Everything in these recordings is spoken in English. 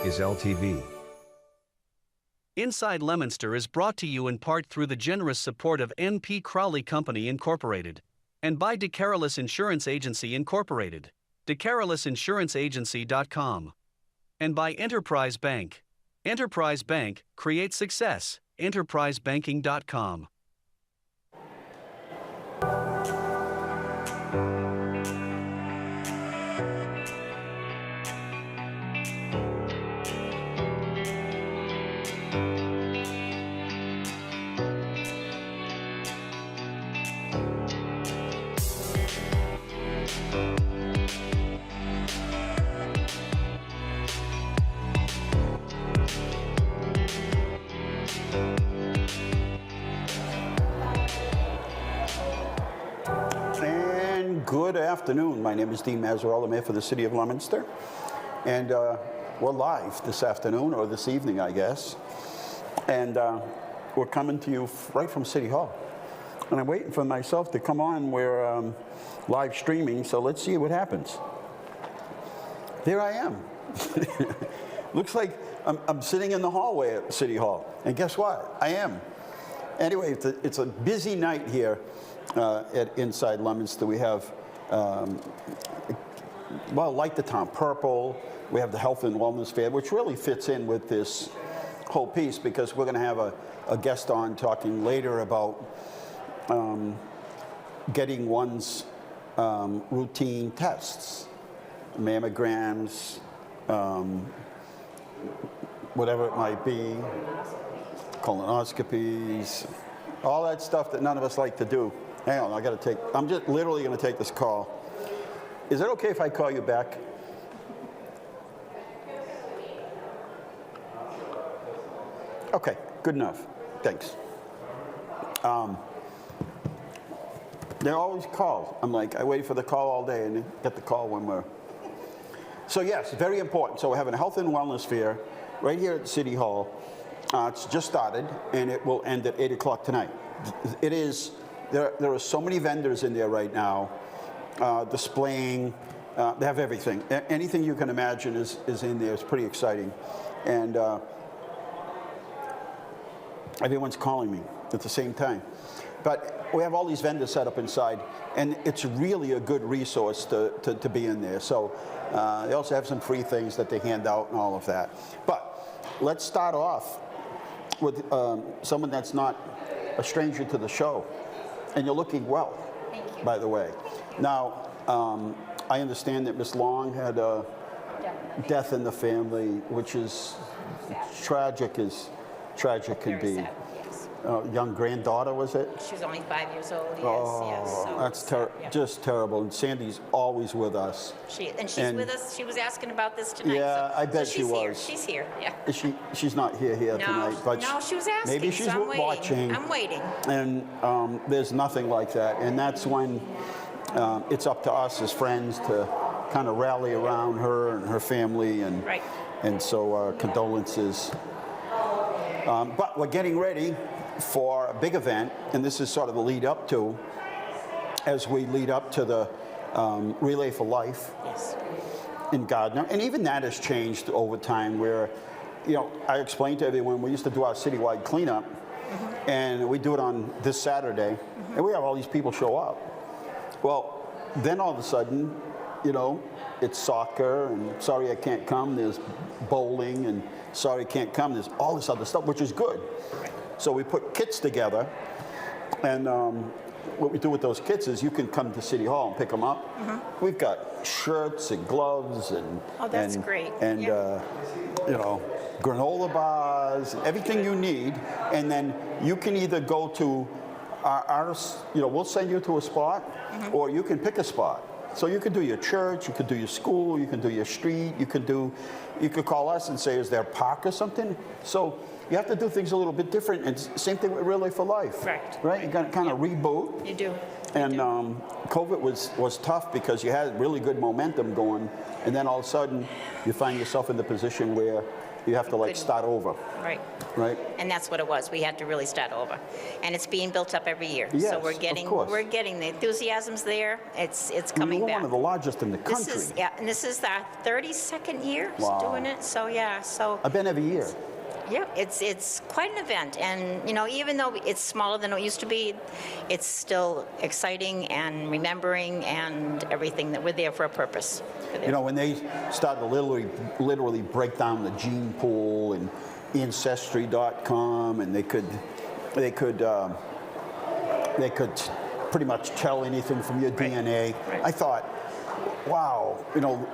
is LTV. Inside Leominster is brought to you in part through the generous support of N.P. Crowley Company Incorporated and by DeCarolis Insurance Agency Incorporated, DeCarolisinsuranceagency.com, and by Enterprise Bank. Enterprise Bank creates success. EnterpriseBanking.com. Good afternoon. My name is Dean Mazzarella. I'm here for the City of Leominster. And we're live this afternoon, or this evening, I guess. And we're coming to you right from City Hall. And I'm waiting for myself to come on. We're live streaming, so let's see what happens. There I am. Looks like I'm sitting in the hallway at City Hall. And guess what? I am. Anyway, it's a busy night here at Inside Leominster. We have Light the Town Purple. We have the Health and Wellness Fair, which really fits in with this whole piece because we're going to have a guest on talking later about getting one's routine tests, mammograms, whatever it might be, colonoscopies, all that stuff that none of us like to do. Hang on, I'm just literally going to take this call. Is it okay if I call you back? Okay, good enough. Thanks. They always call. I'm like, I wait for the call all day and then get the call when we're... So yes, very important. So we're having a health and wellness fair right here at City Hall. It's just started and it will end at 8 o'clock tonight. It is... There are so many vendors in there right now, displaying. They have everything. Anything you can imagine is in there. It's pretty exciting. And everyone's calling me at the same time. But we have all these vendors set up inside, and it's really a good resource to be in there. So they also have some free things that they hand out and all of that. But let's start off with someone that's not a stranger to the show. And you're looking well, by the way. Now, I understand that Miss Long had a death in the family, which is tragic as tragic can be. Sad, yes. Young granddaughter, was it? She was only 5 years old, yes. Oh, yes. So that's yeah. just terrible. And Sandy's always with us. She's with us. She was asking about this tonight. Yeah, so, I bet so she was. Here. She's here, yeah. She's not here tonight. But no, she was asking, maybe she's so I'm watching. I'm waiting. And there's nothing like that. And that's when it's up to us as friends to kind of rally around her and her family. And, right. And so condolences. But we're getting ready for a big event, and this is sort of the lead up to, as we lead up to the Relay for Life in Gardner. And even that has changed over time where, you know, I explained to everyone, we used to do our citywide cleanup, and we do it on this Saturday, and we have all these people show up. Well, then all of a sudden, you know, it's soccer, and sorry I can't come, there's bowling, and sorry I can't come, there's all this other stuff, which is good. So we put kits together, and what we do with those kits is you can come to City Hall and pick them up. We've got shirts and gloves and great. And you know, granola bars, everything you need, and then you can either go to our you know, we'll send you to a spot, or you can pick a spot. So you could do your church, you could do your school, you can do your street, you could call us and say, is there a park or something? So you have to do things a little bit different. And same thing with Relay for Life. Right? You got to kind of reboot. You do. And COVID was tough because you had really good momentum going, and then all of a sudden you find yourself in the position where you have to like Couldn't- start over, Right. right? And that's what it was. We had to really start over. And it's being built up every year. Yes, so of we're course. getting the enthusiasm's there. It's I mean, coming we're back. one of the largest in the country. This is our 32nd year Wow. doing it. So yeah, so I've been every year. yeah, it's quite an event. And you know, even though it's smaller than it used to be, it's still exciting and remembering and everything that we're there for a purpose. We're there. You know, when they started to literally break down the gene pool and Ancestry.com, and they could pretty much tell anything from your DNA. Right. I thought, wow, you know,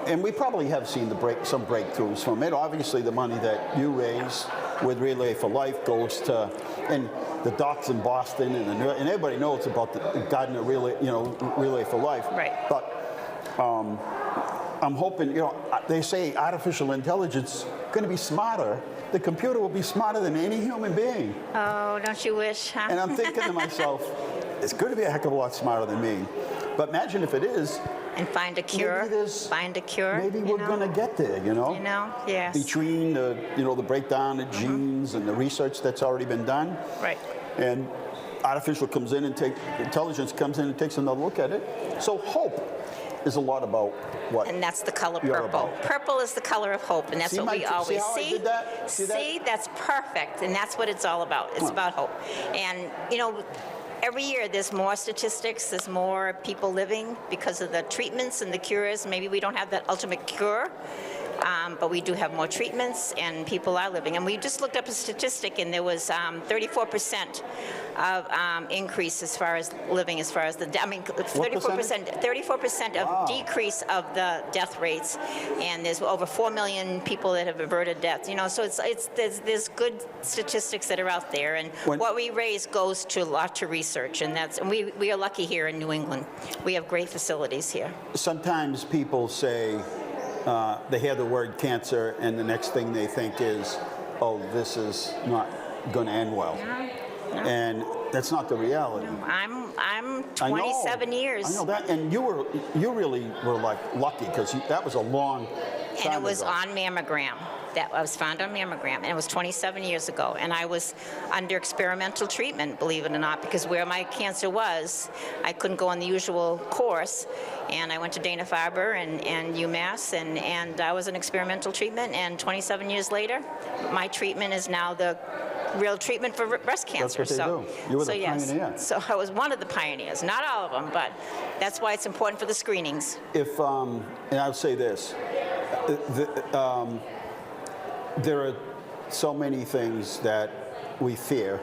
and we probably have seen some breakthroughs from it. Obviously, the money that you raise with Relay for Life goes to, and the docs in Boston, and everybody knows about the Gardner Relay for Life. Right. But I'm hoping, you know, they say artificial intelligence going to be smarter. The computer will be smarter than any human being. Oh, don't you wish, huh? And I'm thinking to myself, it's going to be a heck of a lot smarter than me. But imagine if it is. And find a cure. Find a cure. Maybe we're going to get there, you know? You know, yes. Between the, you know, the breakdown of genes and the research that's already been done. Right. And intelligence comes in and takes another look at it. So hope is a lot about what? And that's the color you're purple. about. Purple is the color of hope, and that's See what we always see. How I did that? See that? See, that's perfect, and that's what it's all about. It's about hope. And you know, every year there's more statistics, there's more people living because of the treatments and the cures. Maybe we don't have that ultimate cure, but we do have more treatments, and people are living. And we just looked up a statistic, and there was 34% of increase as far as living, as far as the, 34% of Wow. decrease of the death rates, and there's over 4 million people that have averted death. You know, so there's good statistics that are out there, and what we raise goes to a lot to research, and we are lucky here in New England. We have great facilities here. Sometimes people say, they hear the word cancer, and the next thing they think is, oh, this is not going to end well. No. And that's not the reality. I'm 27 years. I know that, and you really were like lucky, because that was a long time And it was ago. on mammogram. That I was found on mammogram, and it was 27 years ago. And I was under experimental treatment, believe it or not, because where my cancer was, I couldn't go on the usual course. And I went to Dana-Farber and UMass, and I was in experimental treatment. And 27 years later, my treatment is now the real treatment for breast cancer. That's what they do. You were the pioneer. So I was one of the pioneers, not all of them, but that's why it's important for the screenings. If, and I'll say this, there are so many things that we fear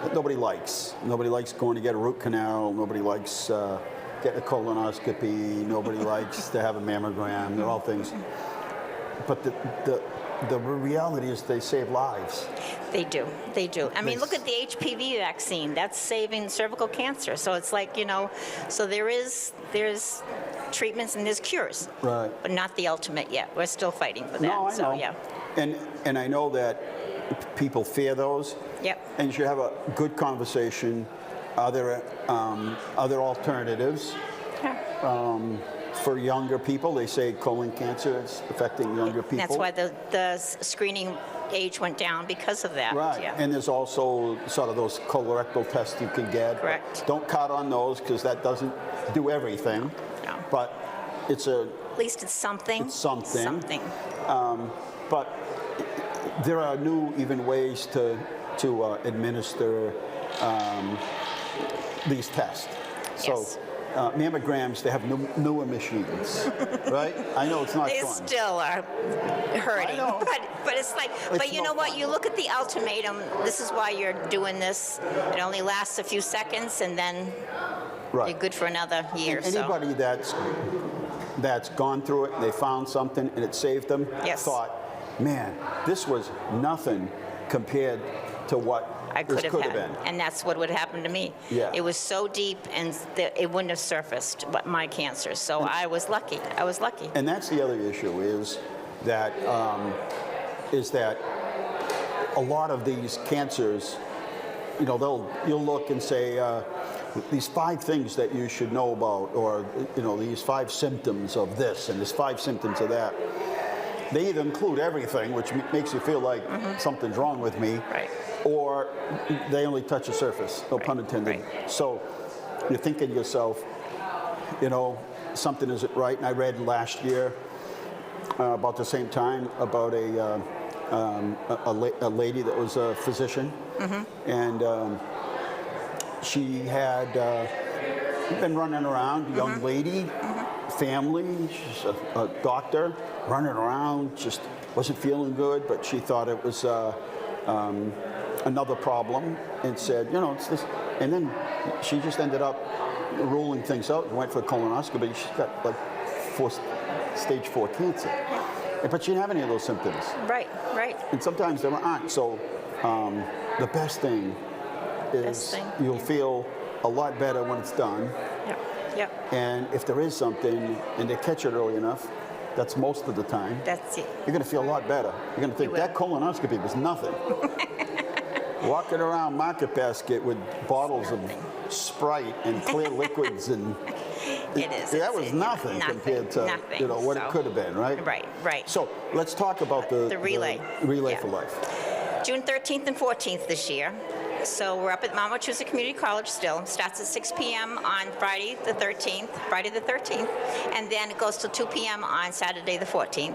that nobody likes. Nobody likes going to get a root canal. Nobody likes getting a colonoscopy. Nobody likes to have a mammogram. They're all things. But the reality is they save lives. They do. They do. I mean, look at the HPV vaccine. That's saving cervical cancer. So it's like, you know, so there's treatments and there's cures. Right. But not the ultimate yet. We're still fighting for that. No, I so, know. yeah. And I know that people fear those. Yep. And you should have a good conversation. Are there other alternatives for younger people? They say colon cancer is affecting younger people. And that's why the screening age went down because of that. Right. Yeah. And there's also sort of those colorectal tests you can get. Correct. Don't count on those, because that doesn't do everything. No. But it's a At least it's something. It's something. Something. But there are new even ways to administer these tests. So Yes. mammograms, they have newer machines, right? I know it's not They fun. still are hurting. I know. But it's like, It's but you no know what? fun. You look at the ultimatum. This is why you're doing this. It only lasts a few seconds, and then Right. you're good for another year. And anybody that's gone through it, they found something and it saved them, Yes. thought, man, this was nothing compared to what I this could have had, and that's what would happen to me. Yeah. It was so deep, and it wouldn't have surfaced. But my cancer, so I was lucky. I was lucky. And that's the other issue is that a lot of these cancers, you know, you'll look and say these 5 things that you should know about, or you know, these 5 symptoms of this and there's 5 symptoms of that. they either include everything, which makes you feel like something's wrong with me, Right. or they only touch the surface, no pun intended. right. So you're thinking to yourself, you know, something isn't right. And I read last year, about the same time, about a lady that was a physician, and she had been running around, young lady, family, she's a doctor, running around, just wasn't feeling good, but she thought it was another problem, and said, you know, it's this, and then she just ended up ruling things out, went for a colonoscopy. She's got like stage 4 cancer, but she didn't have any of those symptoms. Right. And sometimes there aren't. So the best thing is you'll feel a lot better when it's done. Yep. And if there is something and they catch it early enough, that's most of the time. That's it. You're going to feel a lot better. You're going to think that colonoscopy was nothing. Walking around Market Basket with bottles of Sprite and clear liquids and It is. that was nothing compared to you know what it could have been, right? Right. So let's talk about the relay. Relay for Life. June 13th and 14th this year. So we're up at Mount Wachusett Community College still. Starts at 6 p.m. on Friday the 13th, and then it goes till 2 p.m. on Saturday the 14th.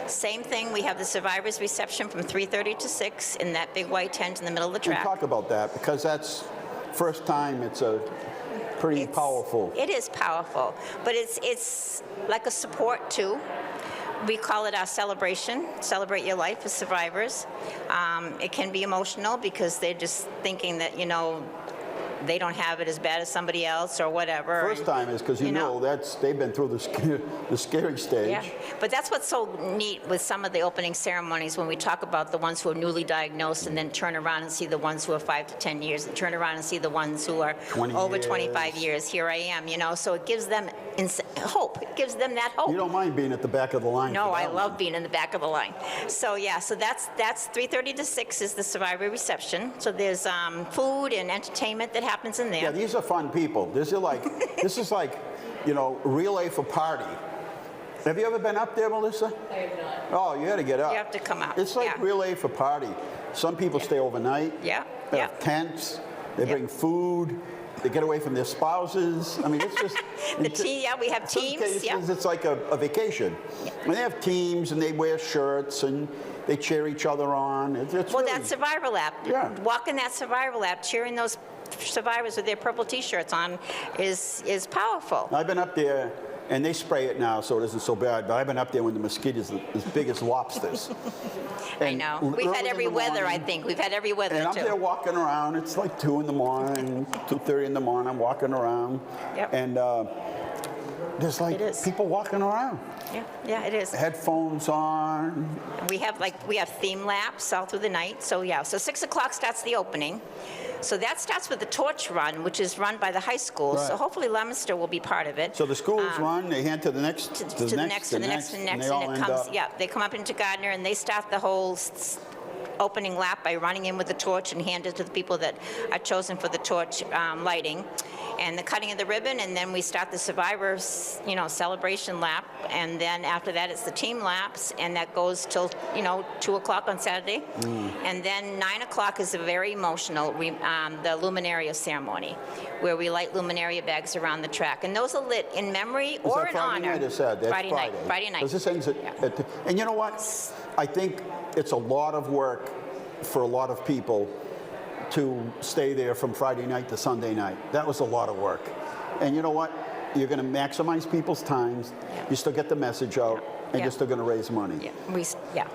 Same thing, we have the survivors reception from 3:30 to 6 in that big white tent in the middle of the track. Talk about that, because that's first time. It's a pretty powerful. It is powerful, but it's like a support too. We call it our celebration, Celebrate Your Life as survivors. It can be emotional because they're just thinking that, you know, they don't have it as bad as somebody else or whatever. First time is because you know that's they've been through the scary stage. Yeah, but that's what's so neat with some of the opening ceremonies when we talk about the ones who are newly diagnosed and then turn around and see the ones who are 5 to 10 years and turn around and see the ones who are over 25 years. Here I am, you know, so it gives them hope. It gives them that hope. You don't mind being at the back of the line. No, I love being in the back of the line. So yeah, so that's 3:30 to 6 is the survivor reception. So there's food and entertainment that happens in there. Yeah, these are fun people. This is like, you know, relay for party. Have you ever been up there, Melissa? I have not. Oh, you got to get up. You have to come out. It's like relay for party. Some people stay overnight. Yeah. They have tents. They bring food. They get away from their spouses. I mean, it's just we have teams. In some cases, it's like a vacation. And they have teams, and they wear shirts, and they cheer each other on. It's Well, really, that survivor lap, walking that survivor lap, cheering those survivors with their purple T-shirts on is powerful. I've been up there, and they spray it now, so it isn't so bad. But I've been up there when the mosquitoes are as big as lobsters. I know. We've had every weather, I think. We've had every weather, and I'm too. there walking around. It's like 2 in the morning, 2:30 in the morning. I'm walking around. Yep. And there's like people walking around. Yeah, it is. Headphones on. We have theme laps all through the night. So yeah, so 6 o'clock starts the opening. So that starts with the torch run, which is run by the high school. Right. So hopefully Leominster will be part of it. So the schools run, they hand to the next, to the next, and it comes. Yeah, they come up into Gardner and they start the whole opening lap by running in with the torch and hand it to the people that are chosen for the torch lighting, and the cutting of the ribbon, and then we start the survivors, you know, celebration lap, and then after that it's the team laps, and that goes till 2 o'clock on Saturday, and then 9 o'clock is a very emotional the luminaria ceremony, where we light luminaria bags around the track, and those are lit in memory or in honor. Friday night is sad. That's Friday night. Because this ends and you know what? I think it's a lot of work for a lot of people to stay there from Friday night to Sunday night. That was a lot of work. And you know what? You're going to maximize people's times. You still get the message out, and you're still going to raise money.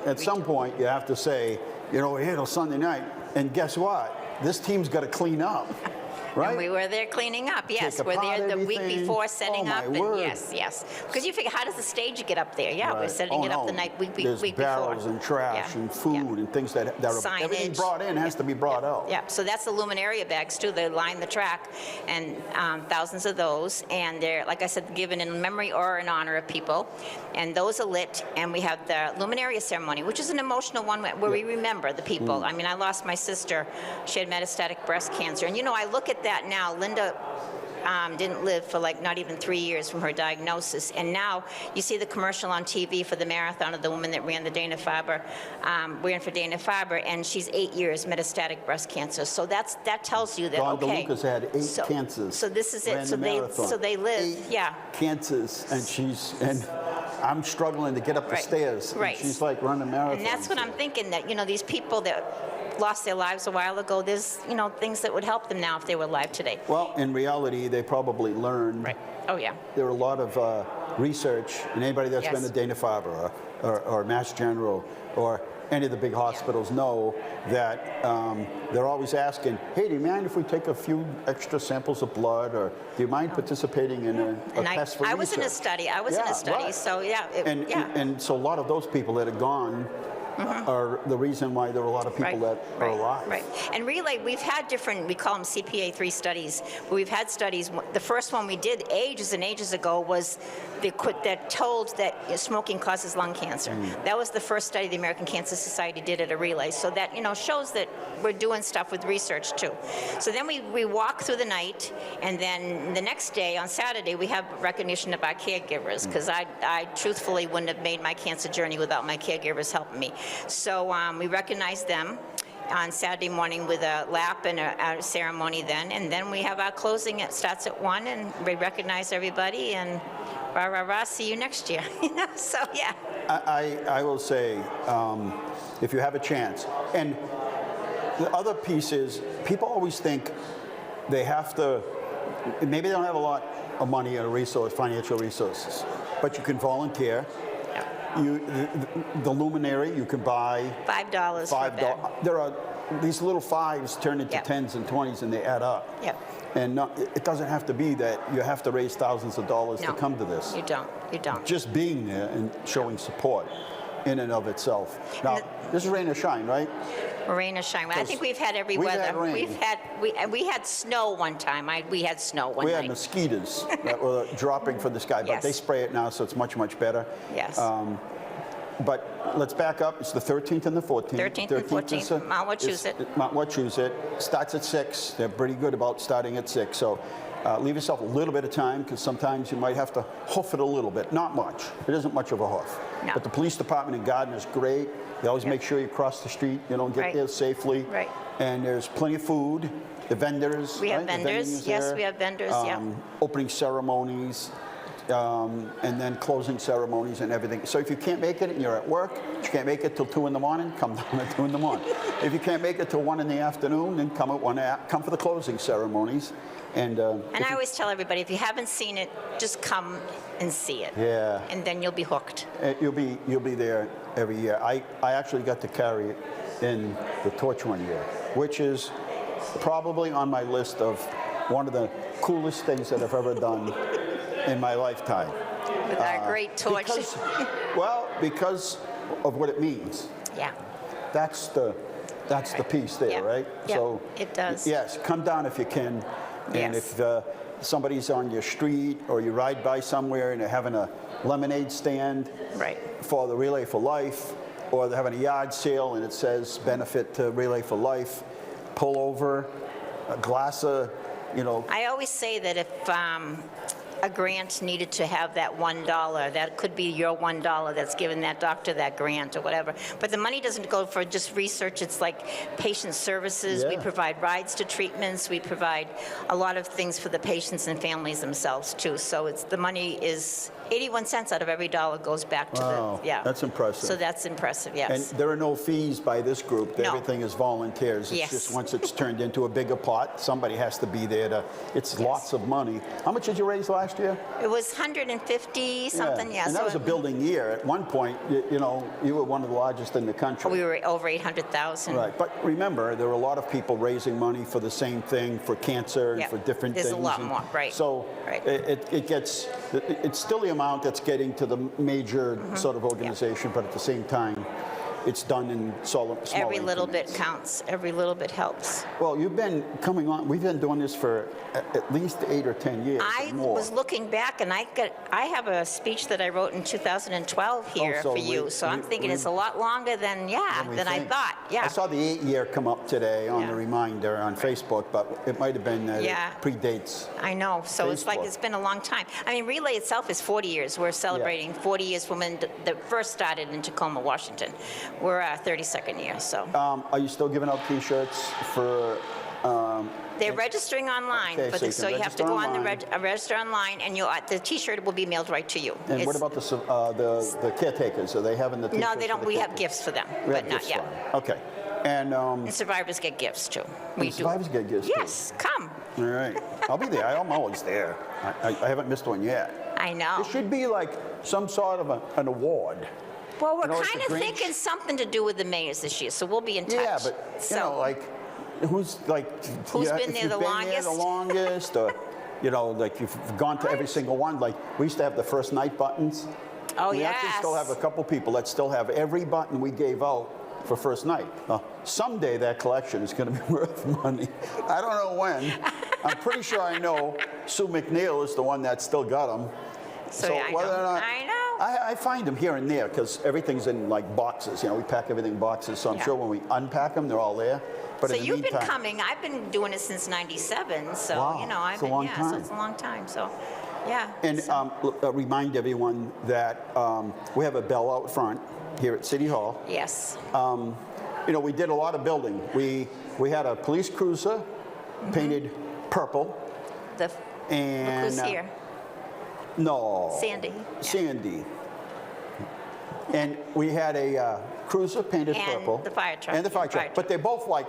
At some point, you have to say, you know, we're here till Sunday night, and guess what? This team's got to clean up. Right? And we were there cleaning up, yes. We're there the week before setting up. And yes. Because you figure, how does the stage get up there? Yeah, we're setting it up the week There's before. barrels and trash and food and things that are everything brought in has to be brought out. Yeah, so that's the luminaria bags too. They line the track, and thousands of those. And they're, like I said, given in memory or in honor of people. And those are lit. And we have the luminaria ceremony, which is an emotional one where we remember the people. I mean, I lost my sister. She had metastatic breast cancer. And, you know, I look at that now. Linda didn't live for like not even 3 years from her diagnosis. And now you see the commercial on TV for the marathon of the woman that ran the Dana-Farber, ran for Dana-Farber, and she's 8 years metastatic breast cancer. So that tells you that, Dawn okay. DeLucas had 8 cancers. So this is ran it. the marathon. So they live, 8 yeah. cancers, and I'm struggling to get up the stairs. And Right. she's like running marathons. And that's what I'm thinking, that, these people that lost their lives a while ago, there's, things that would help them now if they were alive today. Well, in reality, they probably learned. Right. Oh, yeah. There are a lot of research, and anybody that's Yes. been to Dana-Farber or Mass General or any of the big hospitals know that they're always asking, hey, do you mind if we take a few extra samples of blood, or do you mind participating in a And test for I was in a research? study. I was in Yeah, a study, right. so yeah. And so a lot of those people that are gone are the reason why there are a lot of people that are alive. Right. And Relay, we've had different, we call them CPA3 studies. We've had studies. The first one we did ages and ages ago was that told that smoking causes lung cancer. That was the first study the American Cancer Society did at a Relay. So that, shows that we're doing stuff with research too. So then we walk through the night, and then the next day on Saturday we have recognition of our caregivers, because I truthfully wouldn't have made my cancer journey without my caregivers helping me. So we recognize them on Saturday morning with a lap and a ceremony then, and then we have our closing. It starts at 1, and we recognize everybody, and rah, rah, rah, see you next year. So yeah. I will say, if you have a chance, and the other piece is, people always think they have to, maybe they don't have a lot of money or financial resources, but you can volunteer. The luminary, you can buy $5 for a bed. There are these little 5s turn into Yep. 10s and 20s, and they add up. Yep. And it doesn't have to be that you have to raise thousands of dollars to No, come to this. You don't. You don't. Just being there and showing support in and of itself. Now, this is rain or shine, right? Rain or shine. I think we've had every We've weather. had rain. We had snow one time. We had snow one We night. had mosquitoes that were dropping from the sky, but Yes. they spray it now, so it's much, much better. Yes. But let's back up. It's the 13th and the 14th. 13th and 14th, Mount Wachusett. Mount Wachusett starts at 6. They're pretty good about starting at 6. So leave yourself a little bit of time, because sometimes you might have to hoof it a little bit. Not much. It isn't much of a hoof. No. But the police department in Garden is great. They always make sure you cross the street. You don't get Right. there safely. Right. And there's plenty of food. The vendors. We have right? The vending vendors. is Yes, there. we have vendors. Yeah. Opening ceremonies. And then closing ceremonies and everything. So if you can't make it and you're at work, you can't make it till 2 in the morning, come down at 2 in the morning. If you can't make it till 1 in the afternoon, then come for the closing ceremonies. And I always tell everybody, if you haven't seen it, just come and see it. Yeah. And then you'll be hooked. You'll be there every year. I actually got to carry it in the torch one year, which is probably on my list of one of the coolest things that I've ever done in my lifetime. With our great torch. Because of what it means. Yeah. That's the piece there, Yeah. right? Yeah, So it does. Yes, come down if you can. And Yes. if somebody's on your street, or you ride by somewhere and they're having a lemonade stand Right. for the Relay for Life, or they're having a yard sale and it says benefit to Relay for Life, pull over, a glass of, I always say that if a grant needed to have that $1, that could be your $1 that's given that doctor that grant or whatever. But the money doesn't go for just research. It's like patient services. We Yeah. provide rides to treatments. We provide a lot of things for the patients and families themselves too. So the money is 81 cents out of every dollar goes back to Wow, the, yeah. that's impressive. So that's impressive, And yes. there are no fees by this group. No. Everything is volunteers. It's Yes. just once it's turned into a bigger pot, somebody has to be there it's lots of money. How much did you raise last year? It was 150 something, yeah. And that so was a building year. At one point, you were one of the largest in the country. we were over 800,000. Right, but remember, there were a lot of people raising money for the same thing, for cancer and Yeah, for different there's things. a lot more, right. So Right. it's still the amount that's getting to the major sort of organization, but at the same time, it's done in small Every little bit increments. counts. Every little bit helps. Well, you've been coming on, we've been doing this for at least 8 or 10 years I or more. was looking back, and I have a speech that I wrote in 2012 here so for you. So I'm thinking it's a lot longer than I thought. I Yeah. saw the 8-year come up today on Yeah. the reminder on Facebook, but it might have been Yeah. predates. I know. So it's like Facebook. it's been a long time. I mean, Relay itself is 40 years. We're celebrating 40 years from when that first started in Tacoma, Washington. We're 32nd year. So Are you still giving out T-shirts for? they're registering online, Okay, but so you so can you have to go register on the online. register online, and the T-shirt will be mailed right to you. And what It's- about the caretakers? Are they having the T-shirts? No, they for don't. the We have caretakers? gifts for them, We have but not gifts yet. for them. Okay. And And survivors get gifts too. We do. survivors get gifts too? Yes, come. All right. I'll be there. I'm always there. I haven't missed one yet. I know. It should be like some sort of an award. Well, we're You know, like kind the of Grinch. thinking something to do with the mayors this year, so we'll be in touch. Yeah, but you know, like who's like Who's yeah, been if there you've the been there the longest, or you know, like you've gone to every single one. Like we used to have the first night buttons. Oh, we yes. actually still have a couple people that still have every button we gave out for first night. Someday that collection is going to be worth money. I don't know when. I'm pretty sure I know Sue McNeil is the one that still got them. So, yeah, I know. I know. I find them here and there because everything's in like boxes. You know, we pack everything in boxes. So I'm Yeah. sure when we unpack them, they're all there. But So in the you've been meantime, coming. I've been doing it since '97. So Wow, you know, I've it's a been long So time. it's a long time. So yeah. And remind everyone that we have a bell out front here at City Hall. Yes. You know, we did a lot of building. We had a police cruiser painted purple. The And who's here? No. Sandy. Yeah. Sandy. And we had a cruiser painted And purple. the fire truck. And the fire truck. Fire But they're both like,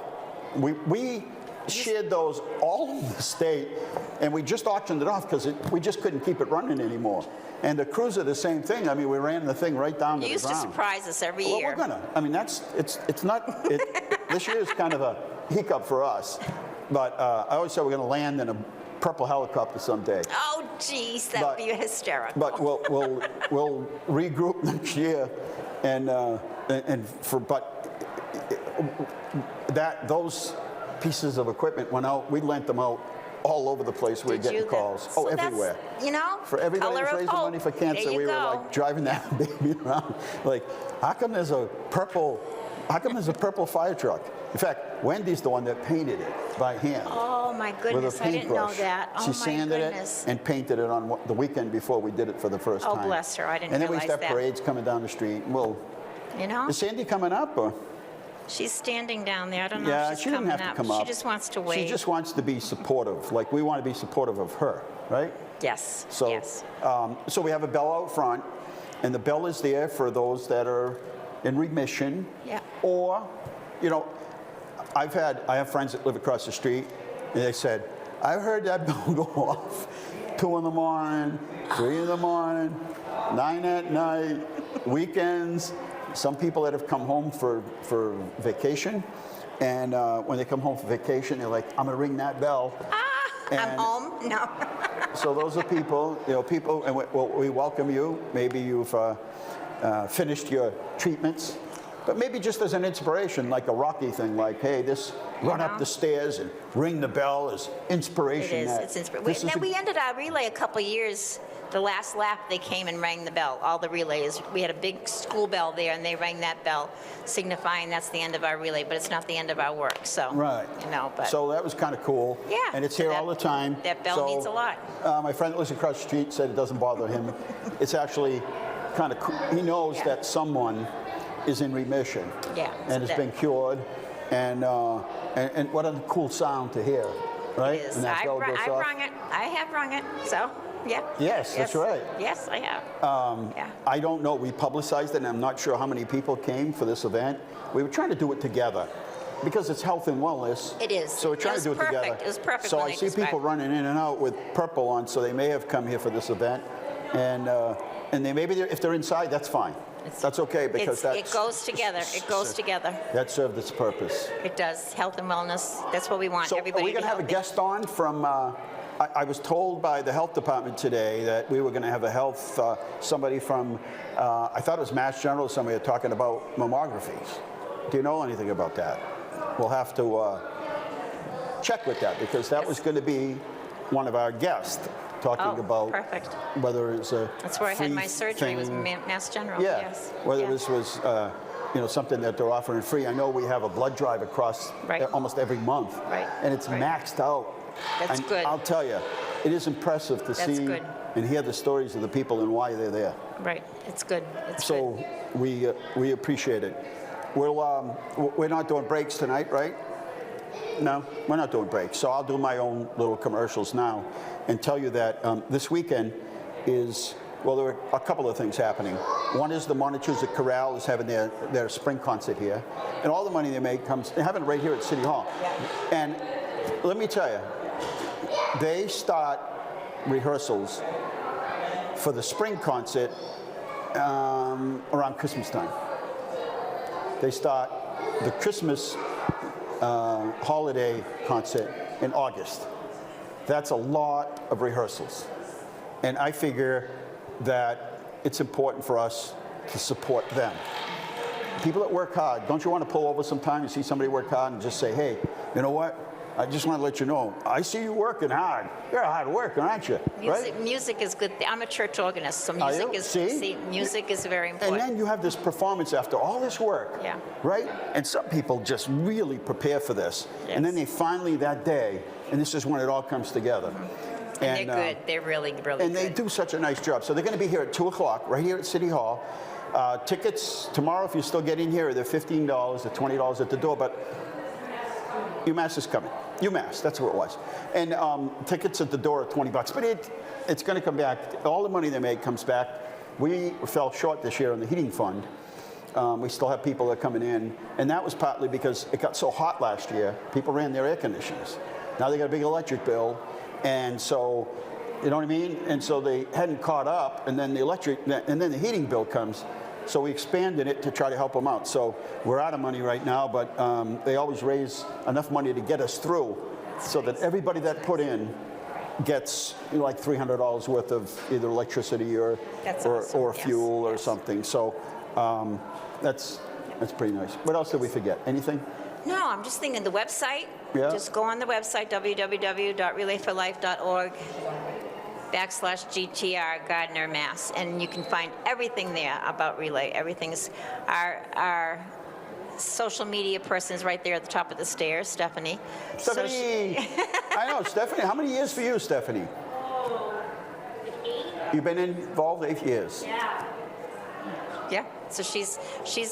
we shared those all over the state, and we just auctioned it off because we just couldn't keep it running anymore. And the cruiser, the same thing. I mean, we ran the thing right down to You the used to ground. surprise us every Well, year. we're gonna. I mean, it's not. This year is kind of a hiccup for us, but I always say we're gonna land in a purple helicopter someday. Oh, geez, that would But- be hysterical. But we'll regroup next year, and those pieces of equipment went out. We lent them out all over the place. We were Did getting you? calls. So that's, Everywhere. You know, For everybody color who's of raising hope. money for cancer, There you we were go. like driving that baby around. Like, how come there's a purple fire truck? In fact, Wendy's the one that painted it by hand. Oh my With a goodness, I didn't know paintbrush. that. Oh She my sanded goodness. it and painted it on the weekend before we did it for the first Oh, time. bless her. I didn't And then we used to realize have that. parades coming down the street. Well, You know, is Sandy coming up? Or? she's standing down there. I don't know Yeah, if she's she didn't coming have to up. come up. She just wants to wait. She just wants to be supportive. Like, we want to be supportive of her, right? Yes. So, yes. So we have a bell out front, and the bell is there for those that are in remission. Yeah. Or, you know, I have friends that live across the street, and they said, I heard that bell go off 2 in the morning, 3 in the morning, 9 at night, weekends. Some people that have come home for vacation, and when they come home for vacation, they're like, I'm gonna ring that bell. I'm And- home. No. So those are people, and we welcome you. Maybe you've finished your treatments, but maybe just as an inspiration, like a Rocky thing, like, hey, this run up the stairs and ring the bell is It inspiration. is. that It's inspiring. this is Then a- we ended our relay a couple of years. The last lap, they came and rang the bell. All the relays. We had a big school bell there, and they rang that bell, signifying that's the end of our relay. But it's not the end of our work. So. Right. You know, but. So that was kind of cool. Yeah, And it's so here that- all the time. that bell So, means a lot. My friend that lives across the street said it doesn't bother him. It's actually kind of cool. He knows Yeah. that someone is in remission. Yeah, so And has that- been cured. And what a cool sound to hear, right? It is. And that bell goes I've off. rung it. I have rung it. So, yeah. Yes, that's right. Yes, I have. Yeah. I don't know. We publicized it, and I'm not sure how many people came for this event. We were trying to do it together because it's health and wellness. It is. So we're It trying was to do it perfect. together. It was perfect So when I they see described people it. running in and out with purple on, so they may have come here for this event, and they maybe if they're inside, that's fine. That's okay because It goes together. It goes together. That served its purpose. It does. Health and wellness. That's what we want. So Everybody are we to going to have a healthy. guest on from I was told by the health department today that we were going to have a health, somebody from, I thought it was Mass General, somebody talking about mammographies. Do you know anything about that? We'll have to check with that, because that was going to be one of our guests talking about perfect. whether it's a That's where I had free my surgery, was thing. Mass General. Yeah, Yes. whether Yeah. this was something that they're offering free. I know we have a blood drive across Right. almost every month, Right. and it's Right. maxed out. That's And good. I'll tell you, it is impressive to That's see good. and hear the stories of the people and why they're there. Right. It's good. It's So we appreciate it. We're not doing breaks tonight, right? No, we're not doing breaks. So I'll do my own little commercials now and tell you that this weekend is, well, there are a couple of things happening. One is the Montechusett Chorale is having their spring concert here, and all the money they make comes, they have it right here at City Hall. And let me tell you, they start rehearsals for the spring concert around Christmas time. They start the Christmas holiday concert in August. That's a lot of rehearsals. And I figure that it's important for us to support them. People that work hard, don't you want to pull over sometime and see somebody work hard and just say, hey, you know what? I just want to let you know, I see you working hard. You're a hard worker, aren't you? Right? Music is good. I'm a church organist, so Are music you? is See? music is very And important. then you have this performance after all this work, Yeah. right? And some people just really prepare for this. And then they finally, that day, and this is when it all comes together. And they're good. They're really, really And good. they do such a nice job. So they're going to be here at 2 o'clock, right here at City Hall. Tickets tomorrow, if you still get in here, they're $15, they're $20 at the door, but UMass is coming. UMass, that's what it was. And tickets at the door are $20, but it's going to come back. All the money they make comes back. We fell short this year on the heating fund. We still have people that are coming in, and that was partly because it got so hot last year, people ran their air conditioners. Now they got a big electric bill, and so, you know what I mean? And so they hadn't caught up, and then the heating bill comes. So we expanded it to try to help them out. So we're out of money right now, but they always raise enough money to get us through, so that everybody that put in gets like $300 worth of either electricity or awesome. fuel or Yes. something. So that's pretty nice. What else did we forget? Anything? No, I'm just thinking the website. Yeah. Just go on the website, www.relayforlife.org/GTR Gardner, Mass. And you can find everything there about Relay. Everything's our social media person is right there at the top of the stairs, Stephanie. Stephanie! I know, Stephanie. How many years for you, Stephanie? 8. You've been involved 8 years. Yeah. So she's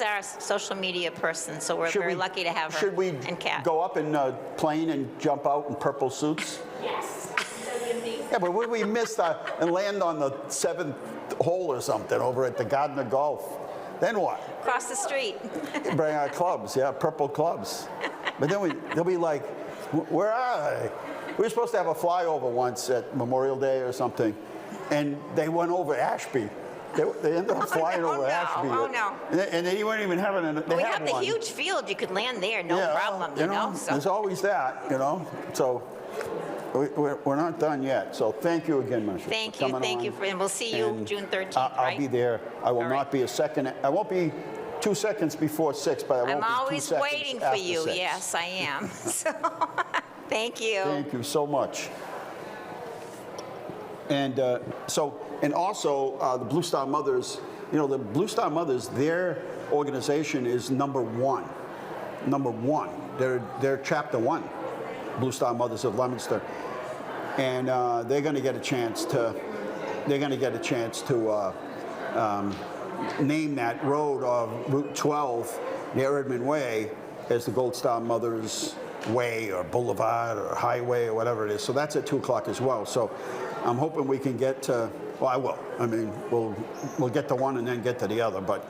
our social media person. So we're very lucky to have her. Should we and Kat. go up in a plane and jump out in purple suits? Yes. That'd be amazing. Yeah, but what if we missed and land on the 7th hole or something over at the Gardner Golf? Then what? Across the street. Bring our clubs, yeah, purple clubs. But then they'll be like, where are they? We were supposed to have a flyover once at Memorial Day or something, and they went over Ashby. They ended up flying no, over no. Ashby. Oh, no. And they weren't even having We have the huge field. You could land there, no problem. You know. So. There's always that, you know. So we're not done yet. So thank you again, Marcia. Thank you, and we'll see you And June 13th, I'll right? be there. I will All not right. be a second. I won't be 2 seconds before 6, but I won't I'm be 2 always seconds waiting for after you. 6. Yes, I am. So, thank you. Thank you so much. And and also the Blue Star Mothers. You know, the Blue Star Mothers, their organization is number one. Number one. They're chapter 1, Blue Star Mothers of Leominster, and they're going to get a chance to. They're going to get a chance to name that road of Route 12 near Erdman Way as the Gold Star Mothers Way or Boulevard or Highway or whatever it is. So that's at 2 o'clock as well. So I'm hoping we can get to. Well, I will. I mean, we'll get to one and then get to the other, but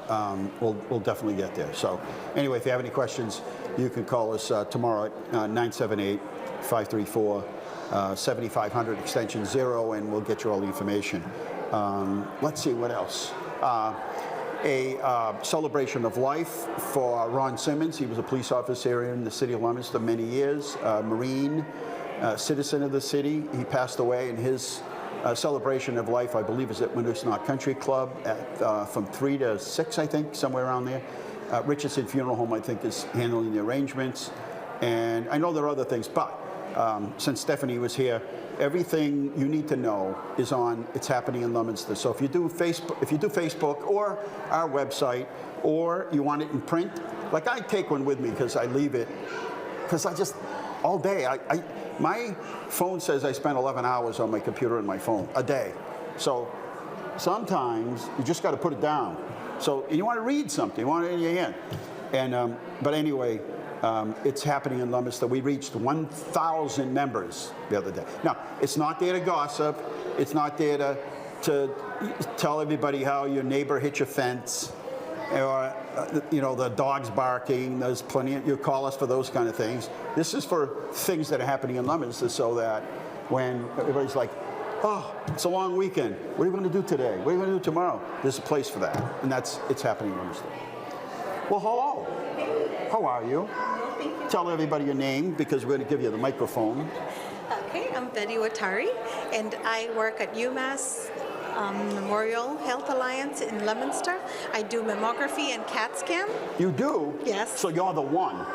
we'll definitely get there. So anyway, if you have any questions, you can call us tomorrow at 978-534-7500 extension 0, and we'll get you all the information. Let's see what else. A celebration of life for Ron Simmons. He was a police officer here in the city of Leominster many years, Marine. citizen of the city. He passed away, and his celebration of life, I believe, is at Winter's Knot Country Club at, from 3 to 6, I think, somewhere around there. Richardson Funeral Home, I think, is handling the arrangements. And I know there are other things, but since Stephanie was here, everything you need to know is on It's Happening in Leominster. So if you do Facebook or our website, or you want it in print, like I take one with me because I leave it, because I just, all day, my phone says I spend 11 hours on my computer and my phone a day. So sometimes you just got to put it down. So you want to read something, you want it in your hand. And, but anyway, It's Happening in Leominster. We reached 1,000 members the other day. Now, it's not there to gossip. It's not there to tell everybody how your neighbor hit your fence, or you know, the dog's barking. There's plenty. You call us for those kind of things. This is for things that are happening in Leominster, so that when everybody's like, "Oh, it's a long weekend. What are you going to do today? What are you going to do tomorrow?" There's a place for that, and that's It's Happening in Leominster. Well, hello. How are you? Tell everybody your name, because we're going to give you the microphone. Okay, I'm Betty Watari, and I work at UMass Memorial Health Alliance in Leominster. I do mammography and CAT scan. You do? Yes. So you're the one.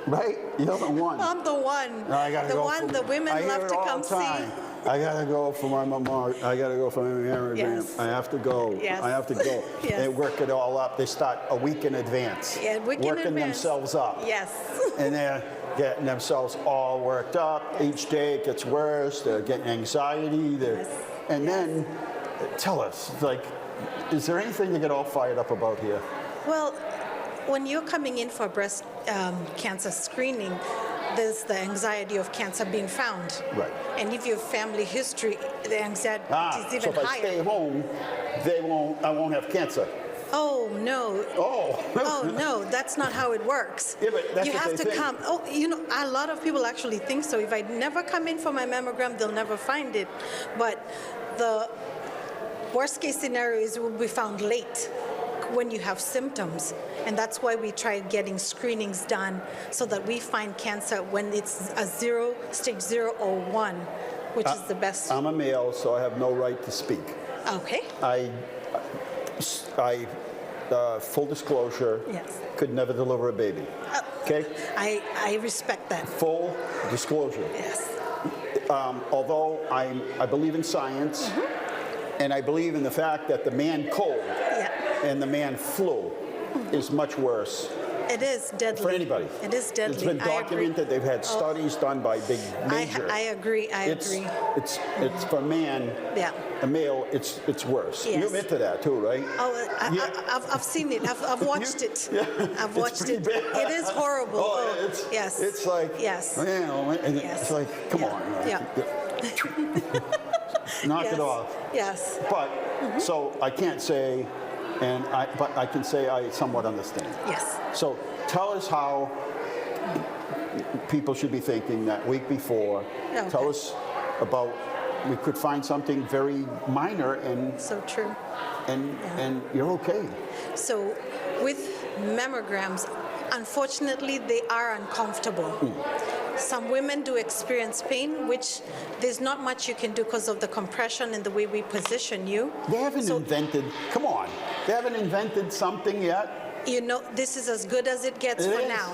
Right? You're the one. I'm the one. I gotta the go one for, the women I hear love it to all come the time. see. I gotta go for my I gotta go for my mammogram. Yes. I have to go. Yes. I have to go. Yes. They work it all up. They start a week in advance. Yeah, week in working advance. themselves up. Yes. And they're getting themselves all worked up. Each day it gets worse. They're getting anxiety. Yes. And then, tell us, like, is there anything to get all fired up about here? Well, when you're coming in for breast cancer screening, there's the anxiety of cancer being found. Right. And if you have family history, the anxiety is even so if higher. I stay home, I won't have cancer. Oh, no. Oh. Oh, no, that's not how it works. Yeah, but that's you what have they to think. come. Oh, you know, a lot of people actually think so. If I never come in for my mammogram, they'll never find it. But the worst case scenario is it will be found late when you have symptoms. And that's why we try getting screenings done so that we find cancer when it's a stage 0 or 1, which is the best. I'm a male, so I have no right to speak. Okay. Full disclosure, Yes. could never deliver a baby. Okay? I respect that. Full disclosure. Yes. Although I believe in science, and I believe in the fact that the man cold Yeah. and the man flu is much worse It is deadly. for anybody. It is deadly. It's been I agree. documented. They've had studies done by big major. I agree. I agree. It's for man. Yeah. A male, it's worse. Yes. You admit to that too, right? Oh, Yeah. I've seen it. I've watched it. Yeah. I've It's watched pretty it. bad. It is horrible. Oh, yes. It's like, Yes. you know, and Yes. it's like, come Yeah. on. Yeah. Knock Yes. it off. Yes. But, so I can't say, but I can say I somewhat understand. Yes. So tell us how people should be thinking that week before. Okay. Tell us about, we could find something very minor and So true. and you're okay. So with mammograms, unfortunately, they are uncomfortable. Some women do experience pain, which there's not much you can do because of the compression and the way we position you. They haven't invented, come on, they haven't invented something yet. You know, this is as good as it gets It for is? now.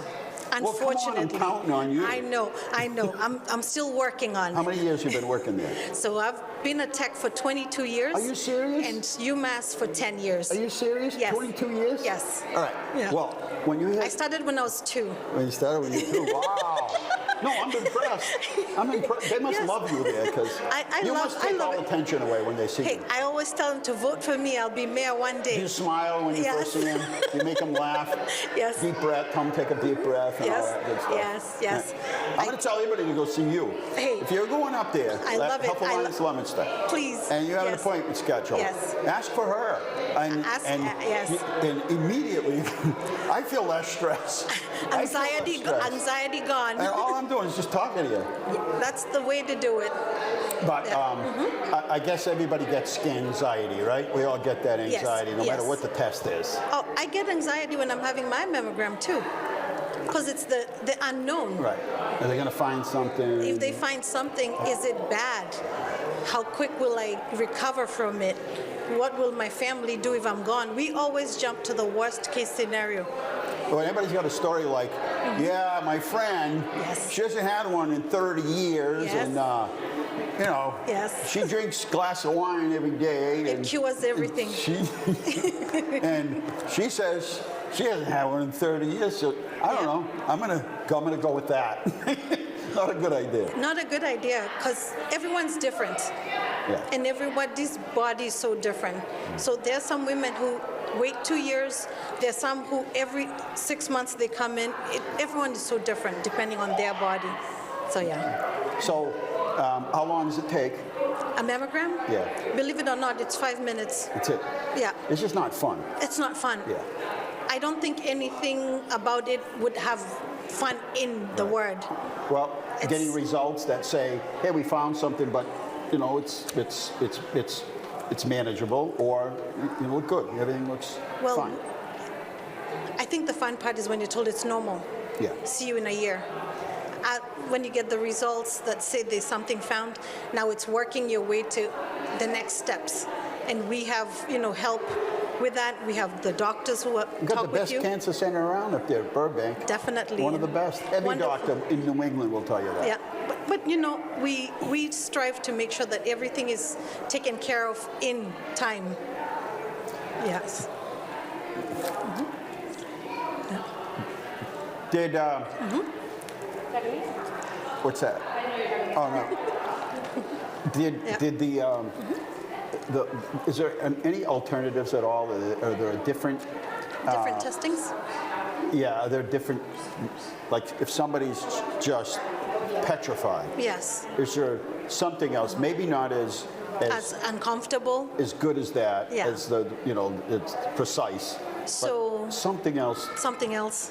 Well, come on, I'm Unfortunately. counting on you. I know. I'm still working on How it. many years you been working there? So I've been a tech for 22 years. Are you serious? And UMass for 10 years. Are you serious? Yes. 22 years? Yes. All right. Yeah. Well, when you I had, started when I was 2. when you started when you were 2, wow. No, I'm impressed. I'm impressed. They must Yes. love you there because you must take love all it. attention away when they see Hey, you. I always tell them to vote for me. I'll be mayor one day. You smile when you Yes. first see them. You make them laugh. Yes. Deep breath. Come take a deep breath and all Yes. that good stuff. Yes. I'm going to tell everybody to go see you. Hey. If you're going up there, I love it. Health Alliance Leominster, Please. and you have an Yes. appointment scheduled, Yes. ask for her. And, Yes. and immediately, I feel less stress. I feel less stress. Anxiety gone. And all I'm doing is just talking to you. That's the way to do it. But Yeah. I guess everybody gets anxiety, right? We all get that anxiety, no matter yes. what the test is. Oh, I get anxiety when I'm having my mammogram too. Because it's the unknown. Right. Are they going to find something? If they find something, is it bad? How quick will I recover from it? What will my family do if I'm gone? We always jump to the worst case scenario. Well, anybody's got a story like, yeah, my friend, Yes. she hasn't had one in 30 years, Yes. and, you know, Yes. she drinks a glass of wine every day. It cures everything. And she says she hasn't had one in 30 years, so I don't know. I'm gonna go with that. Not a good idea. Not a good idea, because everyone's different. Yeah. And everybody's body is so different. So there's some women who wait 2 years. There's some who every 6 months they come in. Everyone is so different depending on their body. So yeah. So, how long does it take? A mammogram? Yeah. Believe it or not, it's 5 minutes. That's it. Yeah. It's just not fun. It's not fun. Yeah. I don't think anything about it would have fun in the word. Well, It's- getting results that say, hey, we found something, but you know, it's manageable, or you look good. Everything looks Well, fine. I think the fun part is when you're told it's normal. Yeah. See you in a year. When you get the results that say there's something found, now it's working your way to the next steps. And we have, help with that. We have the doctors who We've got talk the with best you. cancer center around up there at Burbank. Definitely. One of the best. Every Wonderful. doctor in New England will tell you that. Yeah, but we strive to make sure that everything is taken care of in time. Yes. Did, what's that? Oh, no. Yeah. Did is there any alternatives at all? Are there different, Different testings? are there different, like if somebody's just petrified, Yes. is there something else, maybe not as As uncomfortable. good as that, Yeah. as it's precise, So but something else? something else.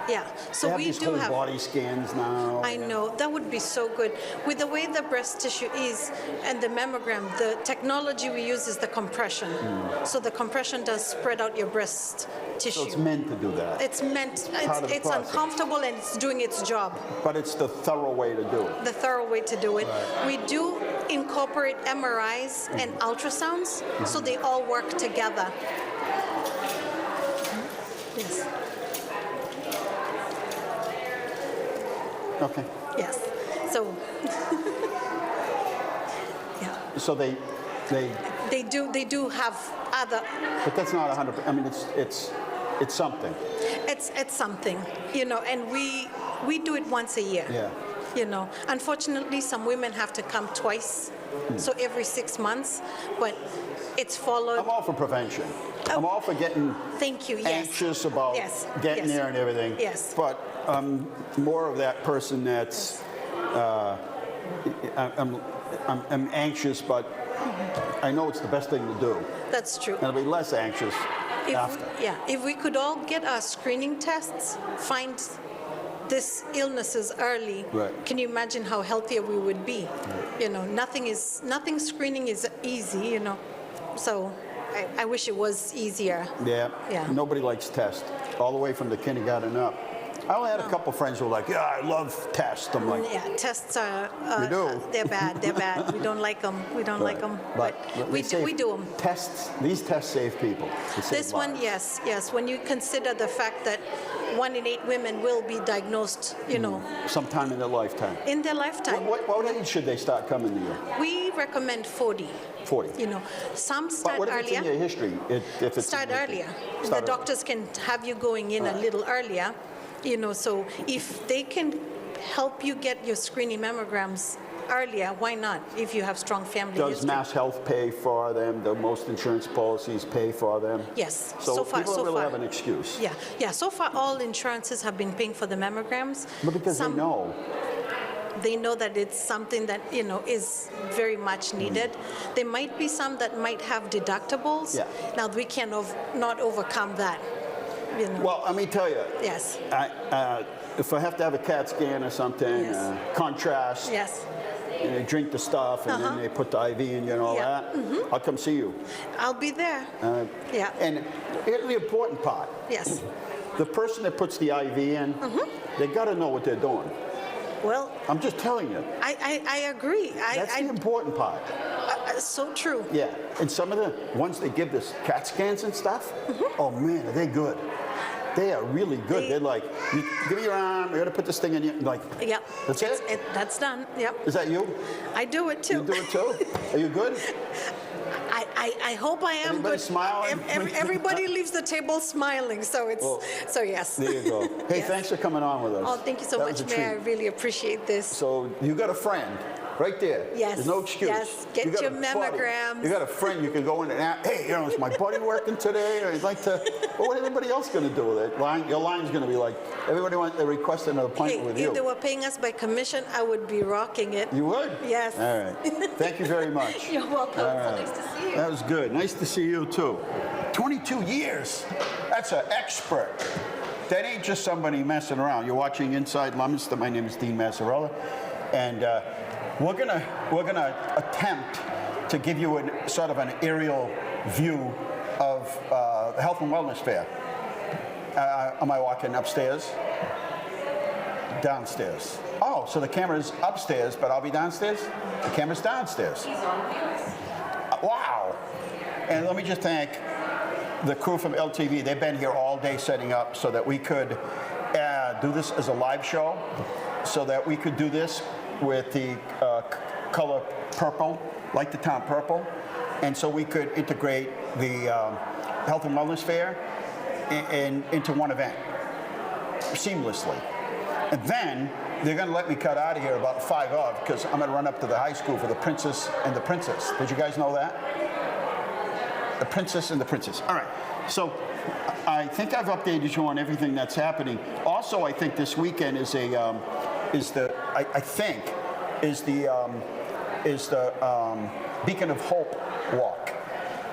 Yeah. So They have we these do whole have. body scans now. I know, that would be so good. With the way the breast tissue is and the mammogram, the technology we use is the compression. So the compression does spread out your breast tissue. So it's meant to do that. It's meant, part of the it's process. uncomfortable and it's doing its job. But it's the thorough way to do it. The thorough way to do it. We do incorporate MRIs and ultrasounds, so they all work together. Yes. Okay. Yes. So, yeah, So they, they do have other. but that's not 100%. I mean, it's something. It's something, and we do it once a year. Yeah. Unfortunately, some women have to come twice, so every 6 months, but it's followed. I'm all for prevention. I'm all for getting Thank you. Yes. anxious about Yes. getting Yes. there and everything. Yes. But I'm more of that person that's, I'm anxious, but I know it's the best thing to do. That's true. And I'll be less anxious after. If we could all get our screening tests, find these illnesses early, Right. can you imagine how healthier we would be? Nothing screening is easy, So I wish it was easier. Yeah. Yeah. Nobody likes tests, all the way from the kindergarten up. I only had a couple friends who were like, yeah, I love tests. I'm like, Yeah, tests are, You do? they're bad, We don't like them, but we they do them. Tests, these tests save people. They save This one, lives. yes. When you consider the fact that 1 in 8 women will be diagnosed, Sometime in their lifetime. in their lifetime. What age should they start coming to you? We recommend 40. 40. Some But start what if it's in earlier. your history? If it's Start earlier. Start The early. doctors can have you going in a little earlier, so if they can help you get your screening mammograms earlier, why not, if you have strong family Does history? Mass Health pay for them? Do most insurance policies pay for them? Yes, So, so far, people so don't really far. have an excuse. Yeah, so far all insurances have been paying for the mammograms. But because Some- they know. They know that it's something that, is very much needed. There might be some that might have deductibles. Yeah. Now, we can not overcome that, Well, let me tell you, Yes, if I have to have a CAT scan or something, Yes. contrast, yes. and they drink the stuff, and then they put the IV in you and all Yeah. that, I'll come see you. I'll be there. Yeah. And here's the important part. Yes. the person that puts the IV in, they got to know what they're doing. Well, I'm just telling you. I agree. That's the important part. So true. Yeah, and some of the ones they give this CAT scans and stuff, oh man, are they good. They are really good. They're like, give me your arm, you're gonna put this thing in you, like, Yep. that's it? That's done. Yep. Is that you? I do it too. You do it too? Are you good? I hope I am Everybody good. smiling? Everybody leaves the table smiling, so it's Well, so yes. There you go. Hey, Yes. thanks for coming on with us. Oh, thank you so That was much, a Mayor. I treat. really appreciate this. So you got a friend right there. Yes, There's no excuse. yes. Get You got your a buddy. mammograms. You got a friend you can go in and ask, hey, you know, is my buddy working today? Or I'd like to, well, what everybody else going to do with it? Your line's going to be like, everybody wants to request an appointment with Hey, you. if they were paying us by commission, I would be rocking it. You would? Yes. All right. Thank you very much. You're welcome. All So right. nice to see you. That was good. Nice to see you too. 22 years. That's an expert. That ain't just somebody messing around. You're watching Inside Leominster. My name is Dean Mazzarella, and we're gonna attempt to give you sort of an aerial view of the Health and Wellness Fair. Am I walking upstairs? Downstairs. Oh, so the camera's upstairs, but I'll be downstairs? The camera's downstairs. Wow. And let me just thank the crew from LTV. They've been here all day setting up so that we could do this as a live show, so that we could do this with the color purple, like the town purple, and so we could integrate the Health and Wellness Fair into one event seamlessly. And then they're going to let me cut out of here about 5 of, because I'm going to run up to the high school for the Princess and the Princess. Did you guys know that? The Princess and the Princess. All right. So I think I've updated you on everything that's happening. Also, I think this weekend is the Beacon of Hope walk.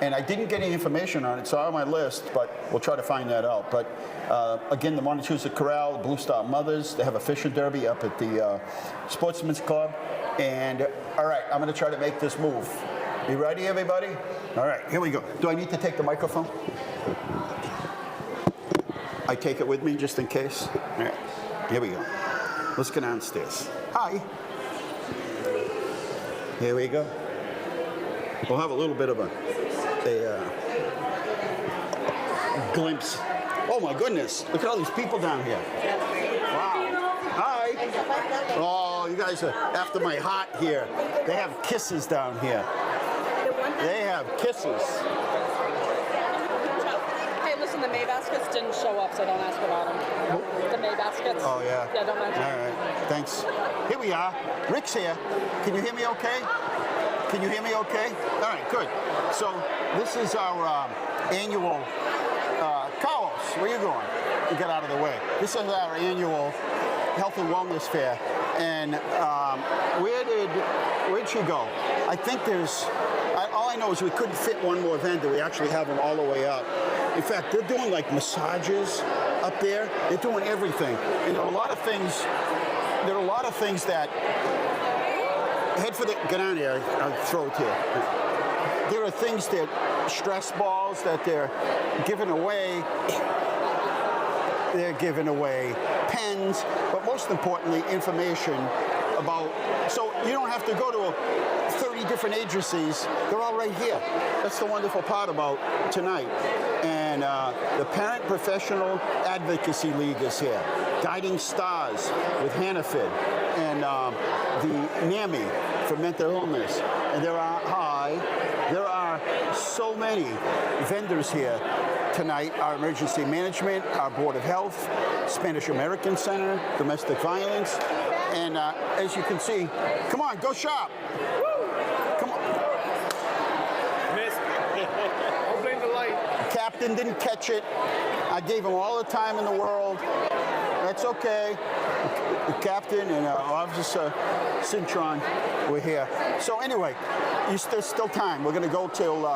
And I didn't get any information on it. It's on my list, but we'll try to find that out. But again, the Montezuma Corral, Blue Star Mothers, they have a fishing derby up at the Sportsman's Club. And all right, I'm going to try to make this move. You ready, everybody? All right, here we go. Do I need to take the microphone? I take it with me just in case. All right, here we go. Let's go downstairs. Hi. Here we go. We'll have a little bit of a glimpse. Oh my goodness, look at all these people down here. Wow. Hi. Oh, you guys are after my heart here. They have kisses down here. They have kisses. Hey, listen, the May baskets didn't show up, so don't ask about them. The May baskets. Oh yeah. Yeah, don't mention. All right, thanks. Here we are. Rick's here. Can you hear me okay? Can you hear me okay? All right, good. So this is our annual, Carlos, where you going? You get out of the way. This is our annual Health and Wellness Fair. And where'd she go? I think all I know is we couldn't fit one more vendor. We actually have them all the way up. In fact, they're doing like massages up there. They're doing everything. And there are a lot of things that, head for the, get down here, I'll throw it to you. There are things that, stress balls that they're giving away. They're giving away pens, but most importantly, information about, so you don't have to go to 30 different agencies. They're all right here. That's the wonderful part about tonight. And the Parent Professional Advocacy League is here. Guiding Stars with Hannaford. And the NAMI for mental illness. And there are so many vendors here tonight. Our emergency management, our Board of Health, Spanish American Center, domestic violence. And as you can see, come on, go shop. Come on. Missed. Don't blame the light. Captain didn't catch it. I gave him all the time in the world. That's okay. The captain and Officer Cintron were here. So anyway, there's still time. We're going to go till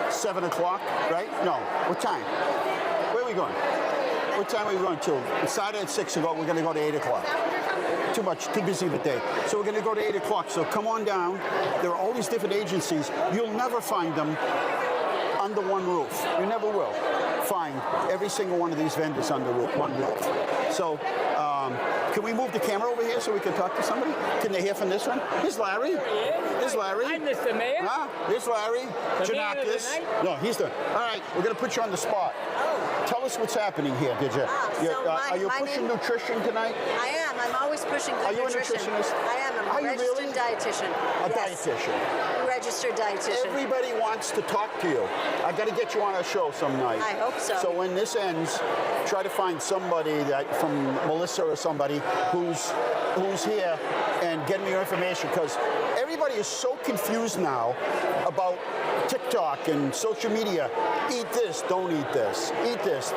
7 o'clock, right? No. What time? Where are we going? What time are we going till? It started at 6 o'clock. We're going to go to 8 o'clock. Too busy of a day. So we're going to go to 8 o'clock. So come on down. There are all these different agencies. You'll never find them under one roof. You never will. find every single one of these vendors under one roof. So can we move the camera over here so we can talk to somebody? Can they hear from this one? Here's Larry. Here's Larry. Hi, Mr. Mayor. Huh? Here's Larry. The mayor of the Janakis. night? No, he's the. All right, we're going to put you on the spot. Tell us what's happening here, did you? Are you pushing nutrition tonight? I am. I'm always pushing good Are you nutrition. a nutritionist? I am. I'm Are a you registered really? dietitian. A Yes. dietitian. Registered dietitian. Everybody wants to talk to you. I got to get you on our show some night. I hope so. So when this ends, try to find somebody that from Melissa or somebody who's here and get me your information, because everybody is so confused now about TikTok and social media. Eat this, don't eat this. Eat this.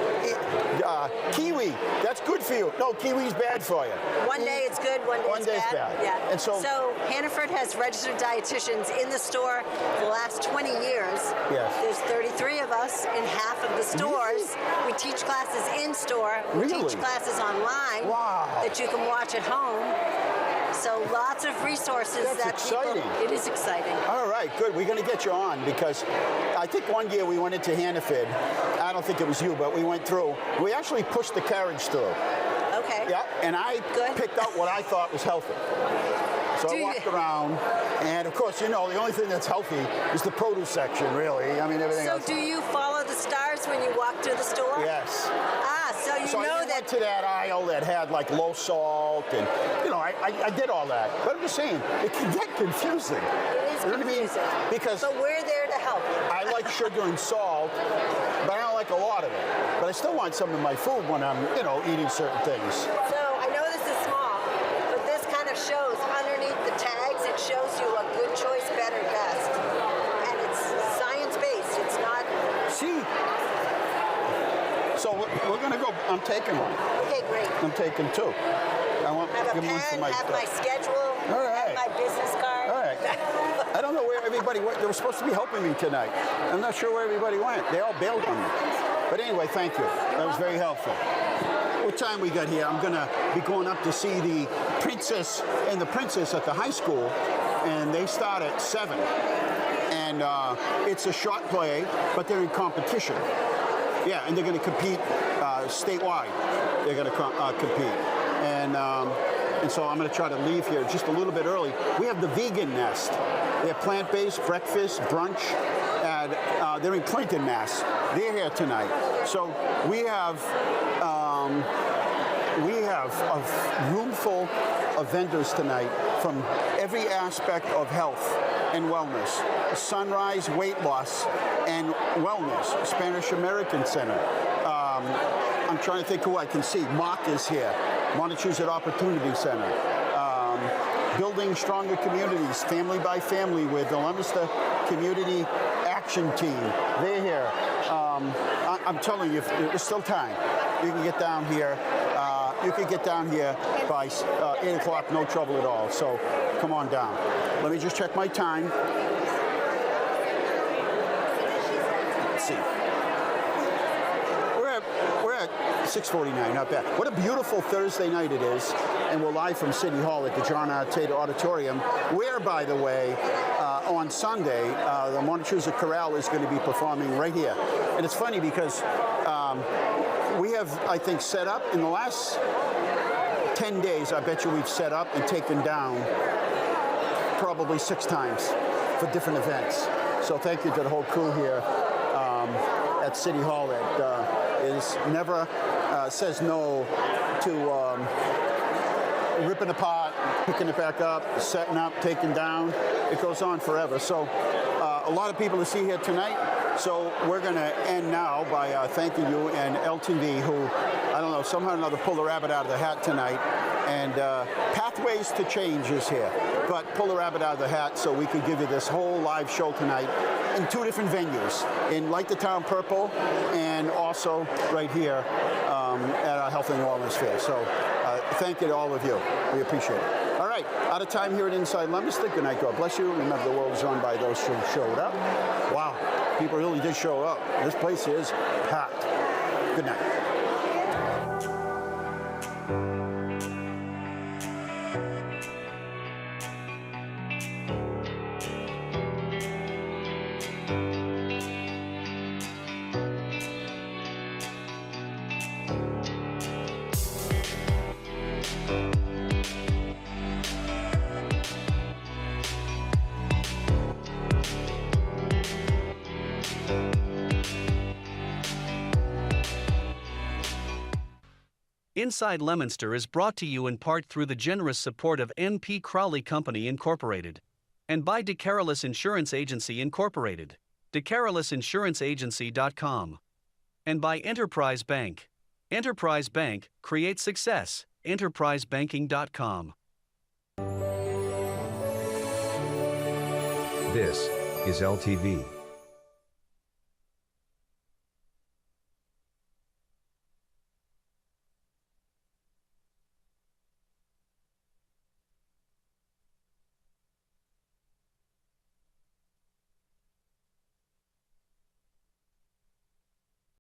Kiwi, that's good for you. No, kiwi's bad for you. One day it's good, one day it's bad. Yeah. And so Hannaford has registered dietitians in the store for the last 20 years. Yes. There's 33 of us in half of the stores. We teach classes in store. We Really? teach classes online that you can watch at home. So lots of resources. That's exciting. It is exciting. All right, good. We're going to get you on because I think one year we went into Hannaford. I don't think it was you, but we went through. We actually pushed the carriage through. Okay. Yeah, and I picked out what I thought was healthy. So I walked around, and of course, you know, the only thing that's healthy is the produce section, really. I mean, everything else. So do you follow the stars when you walk through the store? Yes. So you So know I went to that aisle that had like low salt, and you know, I did all that. But I'm just saying, it can get confusing. It is You know what I mean? confusing. Because But we're there to help. I like sugar and salt, but I don't like a lot of it. But I still want some in my food when I'm, you know, eating certain things. So I know this is small, but this kind of shows underneath the tags, it shows you a good choice, better, best. And it's science-based. It's not... See? So we're going to go. I'm taking one. Okay, great. I'm taking two. I want Have a give one for pen, my have my schedule, All right. have my business card. All right. I don't know where everybody went. They were supposed to be helping me tonight. I'm not sure where everybody went. They all bailed on me. But anyway, thank you. That was very helpful. What time we got here? I'm going to be going up to see the Princess and the Princess at the high school, and they start at 7. And it's a short play, but they're in competition. Yeah, and they're going to compete statewide. They're going to compete. And so I'm going to try to leave here just a little bit early. We have the Vegan Nest. They're plant-based breakfast, brunch, and they're in Clinton, Mass. They're here tonight. So we have a room full of vendors tonight from every aspect of health and wellness. Sunrise Weight Loss and Wellness, Spanish American Center. I'm trying to think who I can see. Mark is here. Montechusett Opportunity Center. Building Stronger Communities, Family by Family with the Leominster Community Action Team. They're here. I'm telling you, there's still time. You can get down here. You can get down here by 8 o'clock, no trouble at all. So come on down. Let me just check my time. Let's see. We're at 6:49, not bad. What a beautiful Thursday night it is. And we're live from City Hall at the John R. Tater Auditorium, where, by the way, on Sunday, the Montechusett Chorale is going to be performing right here. And it's funny because we have, I think, set up in the last 10 days, I bet you we've set up and taken down probably 6 times for different events. So thank you to the whole crew here at City Hall that is never says no to ripping apart, picking it back up, setting up, taking down. It goes on forever. So a lot of people to see here tonight. So we're going to end now by thanking you and LTV, who, I don't know, somehow or another pulled a rabbit out of the hat tonight. And Pathways to Change is here. But pull a rabbit out of the hat so we could give you this whole live show tonight in 2 different venues, in Light the Town Purple and also right here at our Health and Wellness Fair. So thank you to all of you. We appreciate it. All right, out of time here at Inside Leominster. Good night. God bless you. Remember, the world is run by those who showed up. Wow, people really did show up. This place is packed. Good night. Inside Leominster is brought to you in part through the generous support of N.P. Crowley Company Incorporated and by DeCarolis Insurance Agency Incorporated, DeCarolisInsuranceAgency.com, and by Enterprise Bank. Enterprise Bank creates success. EnterpriseBanking.com. This is LTV.